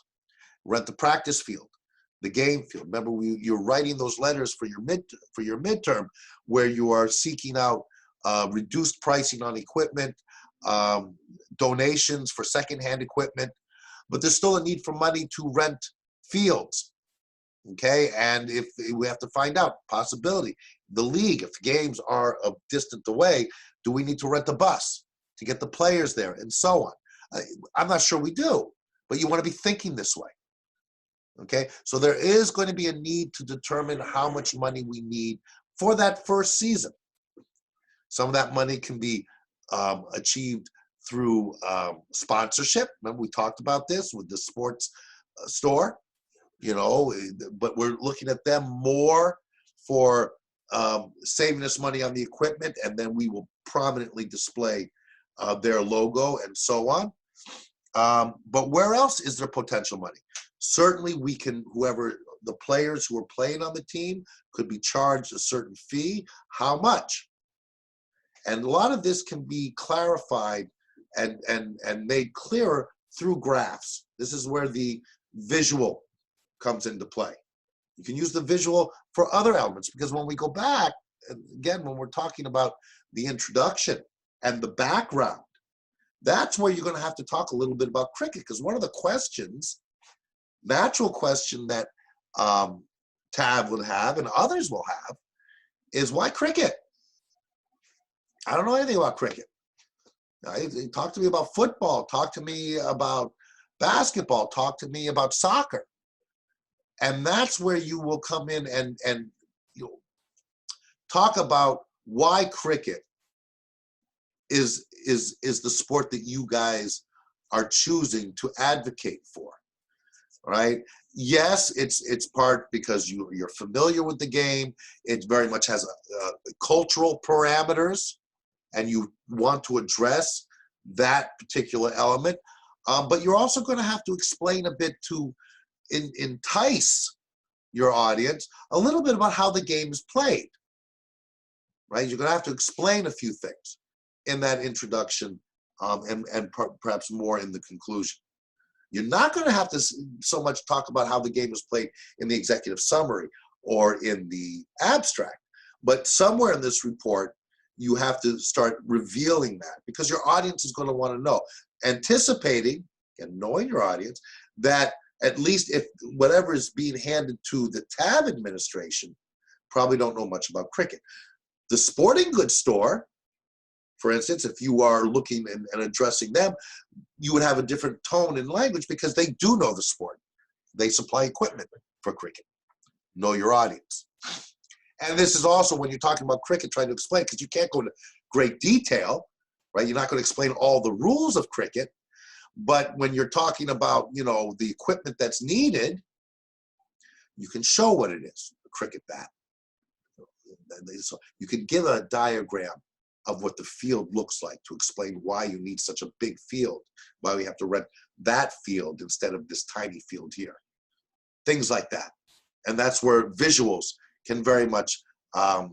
Speaker 1: rent the practice field, the game field. Remember, you're writing those letters for your midterm, where you are seeking out reduced pricing on equipment, donations for secondhand equipment, but there's still a need for money to rent fields, okay? And if we have to find out, possibility, the league, if games are a distant away, do we need to rent a bus to get the players there, and so on? I'm not sure we do, but you want to be thinking this way, okay? So there is going to be a need to determine how much money we need for that first season. Some of that money can be achieved through sponsorship. Remember, we talked about this with the sports store, you know, but we're looking at them more for saving us money on the equipment, and then we will prominently display their logo and so on. But where else is there potential money? Certainly we can, whoever the players who are playing on the team could be charged a certain fee. How much? And a lot of this can be clarified and made clearer through graphs. This is where the visual comes into play. You can use the visual for other elements, because when we go back, again, when we're talking about the introduction and the background, that's where you're going to have to talk a little bit about cricket, because one of the questions, natural question that Tav would have and others will have is, why cricket? I don't know anything about cricket. Talk to me about football. Talk to me about basketball. Talk to me about soccer. And that's where you will come in and you'll talk about why cricket is the sport that you guys are choosing to advocate for, right? Yes, it's part because you're familiar with the game. It very much has cultural parameters, and you want to address that particular element. But you're also going to have to explain a bit to entice your audience a little bit about how the game is played, right? You're going to have to explain a few things in that introduction, and perhaps more in the conclusion. You're not going to have to so much talk about how the game is played in the executive summary or in the abstract, but somewhere in this report, you have to start revealing that, because your audience is going to want to know, anticipating and knowing your audience, that at least if whatever is being handed to the TAB administration probably don't know much about cricket. The sporting goods store, For instance, if you are looking and addressing them, you would have a different tone and language because they do know the sport. They supply equipment for cricket. Know your audience. And this is also when you're talking about cricket, trying to explain, because you can't go into great detail, right? You're not going to explain all the rules of cricket. But when you're talking about, you know, the equipment that's needed, you can show what it is, a cricket bat. So you can give a diagram of what the field looks like to explain why you need such a big field, why we have to rent that field instead of this tiny field here. Things like that. And that's where visuals can very much have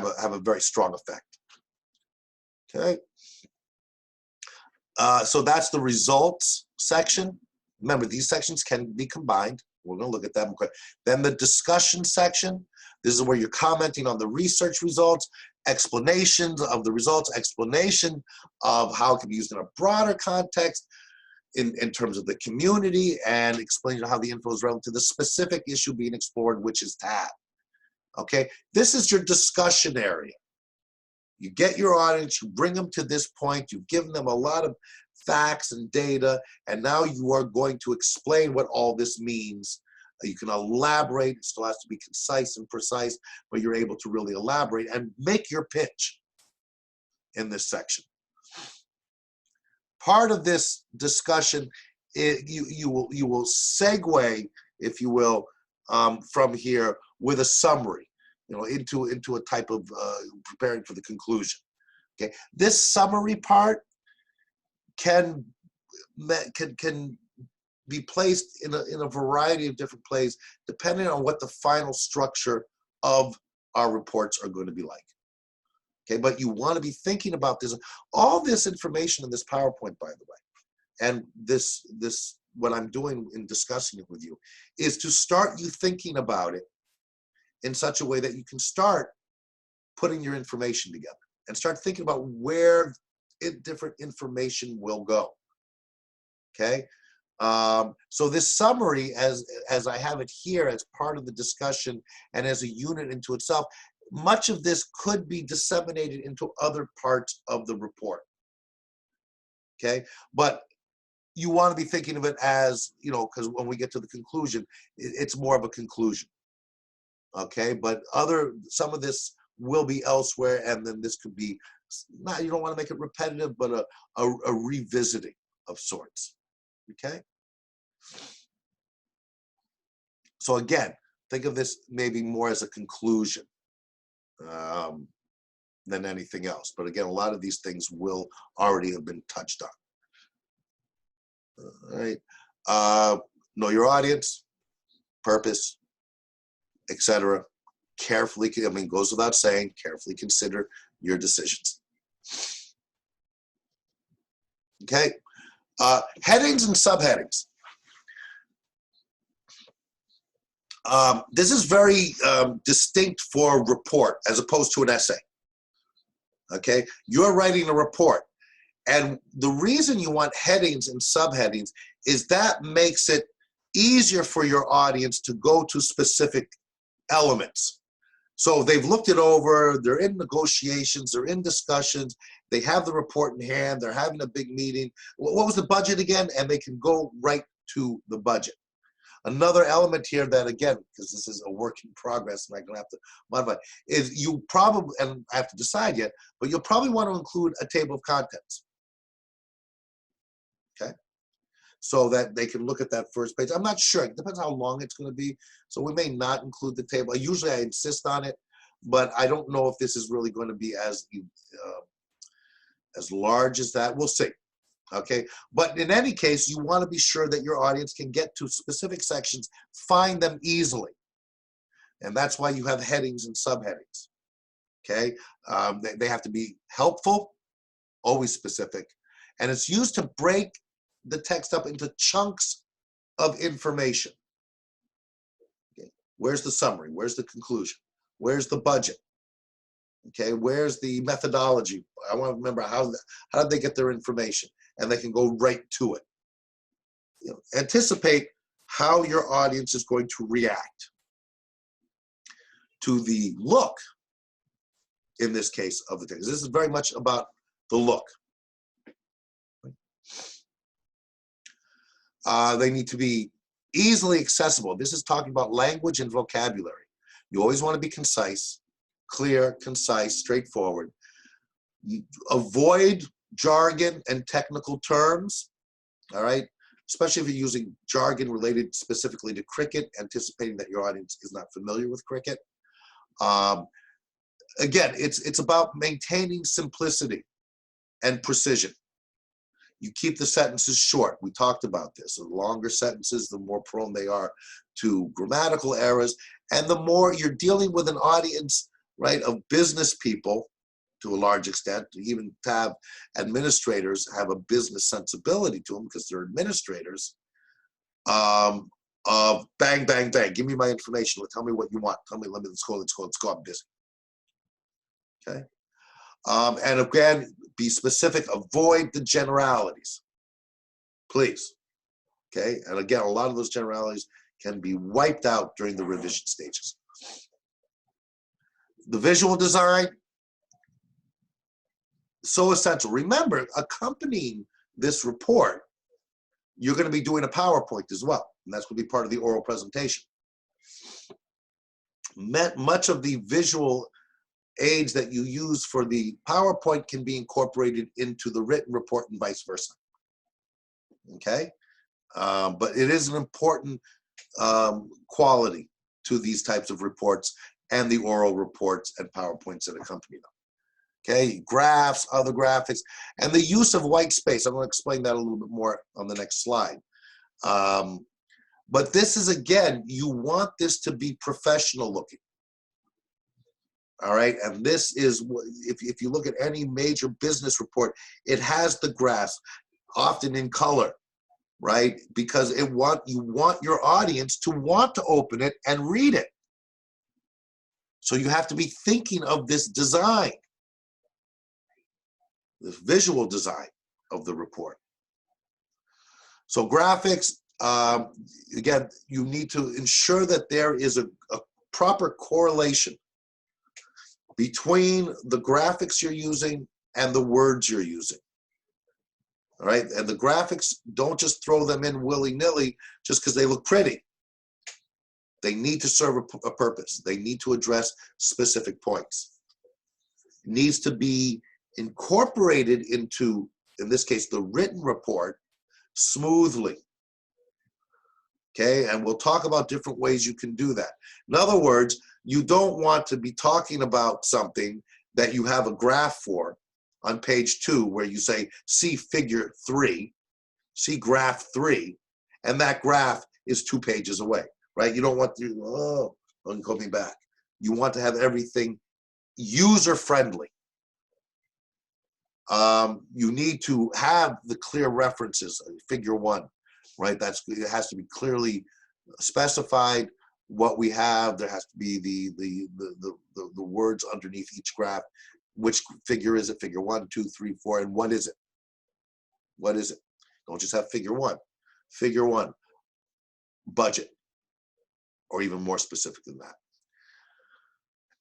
Speaker 1: a very strong effect. Okay. So that's the results section. Remember, these sections can be combined. We're going to look at them. Then the discussion section. This is where you're commenting on the research results, explanations of the results, explanation of how it can be used in a broader context in terms of the community, and explaining how the info is relevant to the specific issue being explored, which is TAB. Okay, this is your discussion area. You get your audience, you bring them to this point, you've given them a lot of facts and data, and now you are going to explain what all this means. You can elaborate, it still has to be concise and precise, but you're able to really elaborate and make your pitch in this section. Part of this discussion, you will segue, if you will, from here with a summary, you know, into a type of preparing for the conclusion. Okay, this summary part can be placed in a variety of different places depending on what the final structure of our reports are going to be like. Okay, but you want to be thinking about this, all this information in this PowerPoint, by the way, and this what I'm doing in discussing it with you is to start you thinking about it in such a way that you can start putting your information together and start thinking about where different information will go. Okay, so this summary, as I have it here as part of the discussion and as a unit into itself, much of this could be disseminated into other parts of the report. Okay, but you want to be thinking of it as, you know, because when we get to the conclusion, it's more of a conclusion. Okay, but some of this will be elsewhere, and then this could be not, you don't want to make it repetitive, but a revisiting of sorts. Okay, so again, think of this maybe more as a conclusion than anything else. But again, a lot of these things will already have been touched on. All right. Know your audience, purpose, etc. Carefully, I mean, goes without saying, carefully consider your decisions. Okay. Headings and subheadings. This is very distinct for a report as opposed to an essay. Okay, you're writing a report, and the reason you want headings and subheadings is that makes it easier for your audience to go to specific elements. So they've looked it over, they're in negotiations, they're in discussions, they have the report in hand, they're having a big meeting. What was the budget again? And they can go right to the budget. Another element here that, again, because this is a work in progress and I'm going to have to modify, is you probably, and I have to decide yet, but you'll probably want to include a table of contents. Okay? So that they can look at that first page. I'm not sure. It depends how long it's going to be. So we may not include the table. Usually I insist on it, but I don't know if this is really going to be as large as that. We'll see. Okay, but in any case, you want to be sure that your audience can get to specific sections, find them easily. And that's why you have headings and subheadings. Okay, they have to be helpful, always specific. And it's used to break the text up into chunks of information. Okay, where's the summary? Where's the conclusion? Where's the budget? Okay, where's the methodology? I want to remember how did they get their information? And they can go right to it. You know, anticipate how your audience is going to react to the look, in this case, of the text. This is very much about the look. They need to be easily accessible. This is talking about language and vocabulary. You always want to be concise, clear, concise, straightforward. You avoid jargon and technical terms, all right? Especially if you're using jargon related specifically to cricket, anticipating that your audience is not familiar with cricket. Again, it's about maintaining simplicity and precision. You keep the sentences short. We talked about this. The longer sentences, the more prone they are to grammatical errors, and the more you're dealing with an audience, right, of business people to a large extent. Even to have administrators have a business sensibility to them because they're administrators. Of bang, bang, bang. Give me my information. Tell me what you want. Tell me, let's go. I'm busy. Okay. And again, be specific. Avoid the generalities, please. Okay. And again, a lot of those generalities can be wiped out during the revision stages. The visual design, so essential. Remember, accompanying this report, you're going to be doing a PowerPoint as well, and that's going to be part of the oral presentation. Much of the visual aids that you use for the PowerPoint can be incorporated into the written report and vice versa. Okay? But it is an important quality to these types of reports and the oral reports and PowerPoints that accompany them. Okay, graphs, other graphics, and the use of white space. I'm going to explain that a little bit more on the next slide. But this is, again, you want this to be professional looking. All right, and this is, if you look at any major business report, it has the graphs, often in color, right? Because you want your audience to want to open it and read it. So you have to be thinking of this design, the visual design of the report. So graphics, again, you need to ensure that there is a proper correlation between the graphics you're using and the words you're using. All right, and the graphics, don't just throw them in willy-nilly just because they look pretty. They need to serve a purpose. They need to address specific points. It needs to be incorporated into, in this case, the written report smoothly. Okay, and we'll talk about different ways you can do that. In other words, you don't want to be talking about something that you have a graph for on page 2 where you say, see figure 3, see graph 3, and that graph is 2 pages away, right? You don't want to, don't call me back. You want to have everything user-friendly. You need to have the clear references, figure 1, right? It has to be clearly specified what we have. There has to be the words underneath each graph. Which figure is it? Figure 1, 2, 3, 4, and what is it? What is it? Don't just have figure 1. Figure 1, budget, or even more specific than that.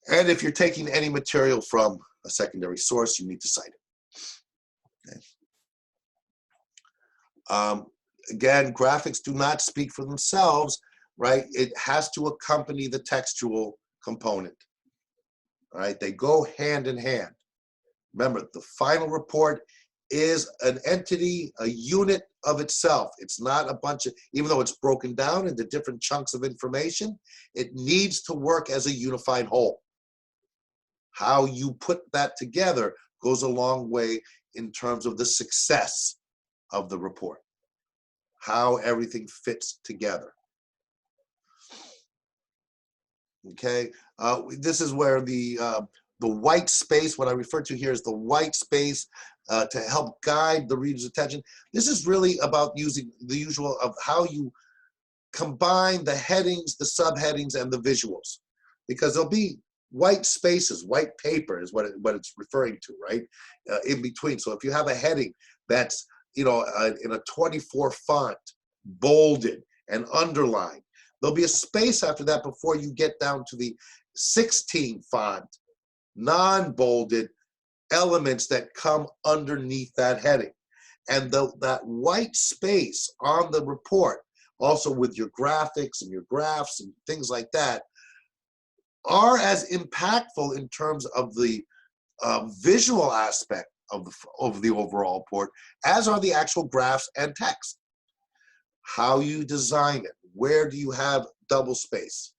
Speaker 1: And if you're taking any material from a secondary source, you need to cite it. Okay. Again, graphics do not speak for themselves, right? It has to accompany the textual component. All right, they go hand in hand. Remember, the final report is an entity, a unit of itself. It's not a bunch of, even though it's broken down into different chunks of information, it needs to work as a unified whole. How you put that together goes a long way in terms of the success of the report, how everything fits together. Okay, this is where the white space, what I refer to here is the white space to help guide the reader's attention. This is really about using the usual of how you combine the headings, the subheadings, and the visuals, because there'll be white spaces, white paper is what it's referring to, right? In between. So if you have a heading that's, in a 24 font, bolded and underlined, there'll be a space after that before you get down to the 16 font, non-bolded, elements that come underneath that heading. And that white space on the report, also with your graphics and your graphs and things like that, are as impactful in terms of the visual aspect of the overall report as are the actual graphs and text. How you design it, where do you have double space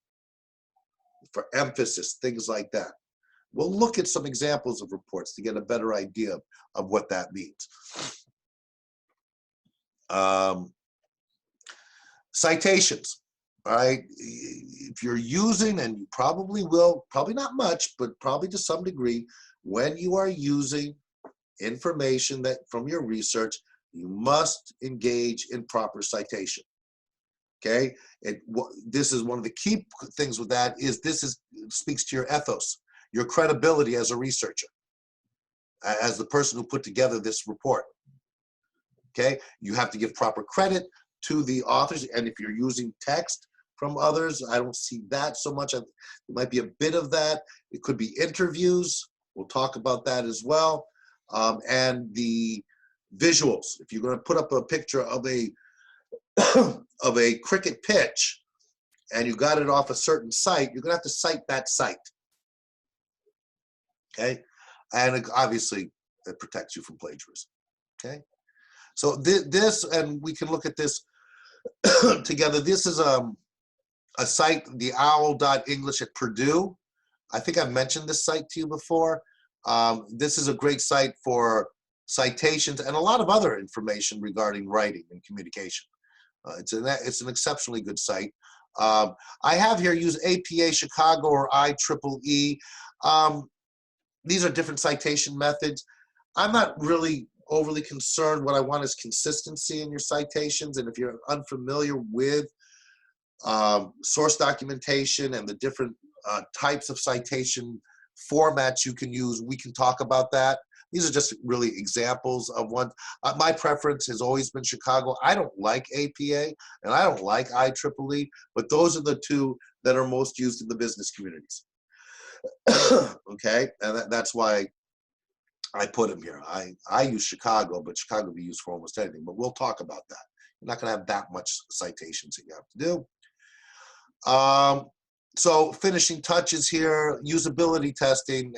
Speaker 1: for emphasis, things like that. We'll look at some examples of reports to get a better idea of what that means. Citations, all right? If you're using, and you probably will, probably not much, but probably to some degree, when you are using information that from your research, you must engage in proper citation. Okay, this is one of the key things with that is speaks to your ethos, your credibility as a researcher, as the person who put together this report. Okay, you have to give proper credit to the authors, and if you're using text from others, I don't see that so much. There might be a bit of that. It could be interviews. We'll talk about that as well. And the visuals. If you're going to put up a picture of a of a cricket pitch and you got it off a certain site, you're going to have to cite that site. Okay, and obviously it protects you from plagiarism. Okay, so this, and we can look at this together. This is a site, the owl.english at Purdue. I think I've mentioned this site to you before. This is a great site for citations and a lot of other information regarding writing and communication. It's an exceptionally good site. I have here use APA Chicago or IEEE. These are different citation methods. I'm not really overly concerned. What I want is consistency in your citations. And if you're unfamiliar with source documentation and the different types of citation formats you can use, we can talk about that. These are just really examples of one. My preference has always been Chicago. I don't like APA and I don't like IEEE, but those are the two that are most used in the business communities. Okay, and that's why I put them here. I use Chicago, but Chicago can be used for almost anything, but we'll talk about that. You're not gonna have that much citations that you have to do. So finishing touches here, usability testing,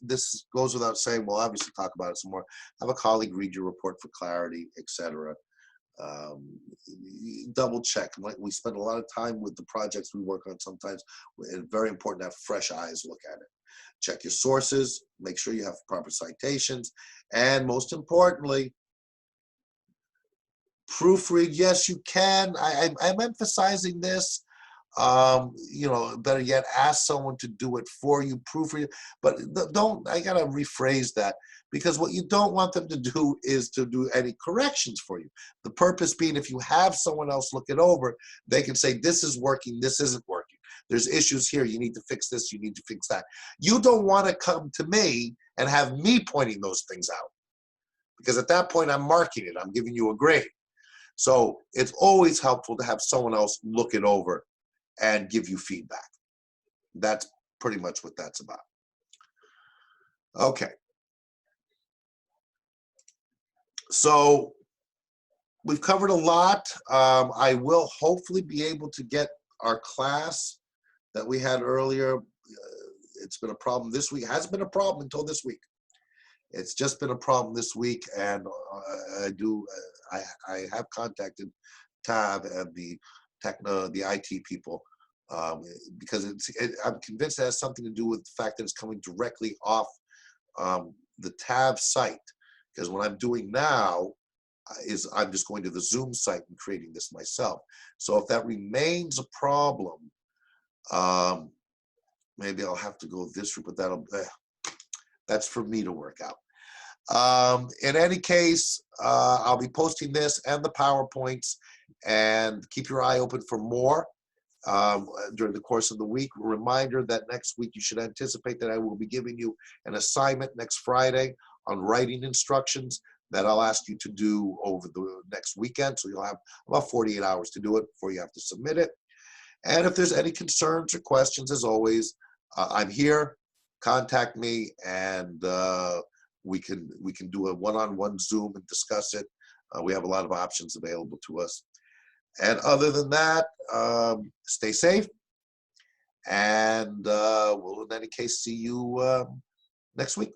Speaker 1: this goes without saying. We'll obviously talk about it some more. Have a colleague read your report for clarity, etc. Double check. We spend a lot of time with the projects we work on sometimes. It's very important to have fresh eyes look at it. Check your sources, make sure you have proper citations, and most importantly, proofread. Yes, you can. I'm emphasizing this. Better yet, ask someone to do it for you, proofread. But don't, I gotta rephrase that, because what you don't want them to do is to do any corrections for you. The purpose being, if you have someone else look it over, they can say, this is working, this isn't working. There's issues here, you need to fix this, you need to fix that. You don't want to come to me and have me pointing those things out, because at that point I'm marking it, I'm giving you a grade. So it's always helpful to have someone else look it over and give you feedback. That's pretty much what that's about. Okay. So we've covered a lot. I will hopefully be able to get our class that we had earlier. It's been a problem this week. It hasn't been a problem until this week. It's just been a problem this week, and I have contacted Tab and the IT people, because I'm convinced it has something to do with the fact that it's coming directly off the Tab site. Because what I'm doing now is I'm just going to the Zoom site and creating this myself. So if that remains a problem, maybe I'll have to go this route, but that's for me to work out. In any case, I'll be posting this and the PowerPoints, and keep your eye open for more during the course of the week. A reminder that next week you should anticipate that I will be giving you an assignment next Friday on writing instructions that I'll ask you to do over the next weekend. So you'll have about 48 hours to do it before you have to submit it. And if there's any concerns or questions, as always, I'm here. Contact me, and we can do a one-on-one Zoom and discuss it. We have a lot of options available to us. And other than that, stay safe. And we'll, in any case, see you next week.